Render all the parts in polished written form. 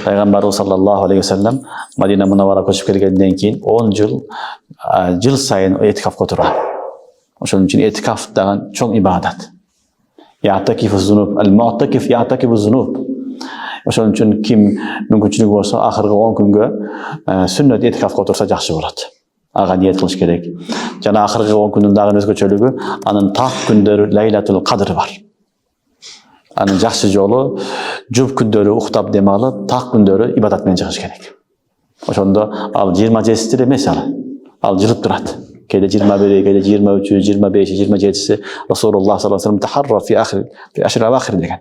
Peygamberimiz sallallahu aleyhi ve sellem Madine Munawwara koşup kelgenden keyin 10 yıl sayın etikafga oturgan. Oşoň üçin etikaf dagan çoň ibadat. Ya'takifu zunub, al-mu'takif ya'takifu zunub. Oşoň üçin kim mümkinçiligi bolsa ahirgi 10 günge sünnet etikafga otursa jakşı bolat. Aga niyet kılış gerek. Jana ahirgi 10 gündün dagın özgöçölügü anın tak gündörü Laylatul Qadr var. Anın jakşı jolu jup gündörü uktap dem alıp tak gündörü ibadat menen çıkış gerek. Oşonda al 27'si emes al jılıp durat. Kede 21, kede 23, 25, 27'si Rasulullah sallallahu aleyhi ve sellem taharra fi aşr avahir degen.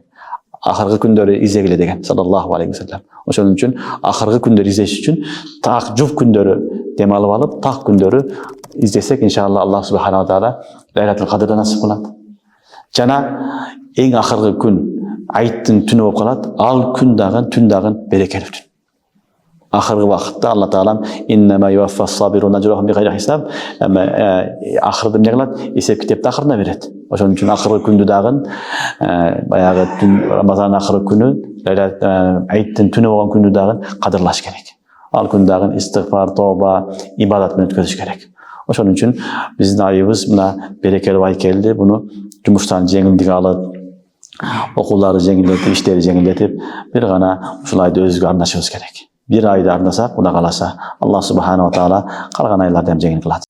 Ahirgi gündörü izegile degen sallallahu aleyhi ve sellem. Oşoň üçin ahirgi gündörü izleş üçin tak jup gündörü dem alıp tak gündörü izlesek inşallah Allah subhanahu wa taala Laylatul Qadr'da nasip kılat. Jana en ahirgi gün aytyň tünü bolup kalat. Al gün dagın, tün dagın berekeli tün. Ahirgi wagtda Allah Taala innema yuwaffas sabirun ajrahum bighayri hisab. Ama ahirde ne kılat? Esep kitapda ahirine beret. Oşoň üçin ahirgi gündü dagın bayağı tün Ramazan ahirgi günü aytyň tünü bolan gündü dagın kadırlaş gerek. Al gün dagın istigfar, toba, ibadat menen ötköziş gerek. Oşoň üçin biziň aýybız mına berekeli way keldi. Bunu jumuşdan jeňildik alıp okulları jeňilletip, işleri jeňilletip bir gana uşulayda özgü arnaşybız gerek. Bir ayda arnasak, buna kalasa Allah subhanahu wa taala kalgan aylarda hem jeňil kılat.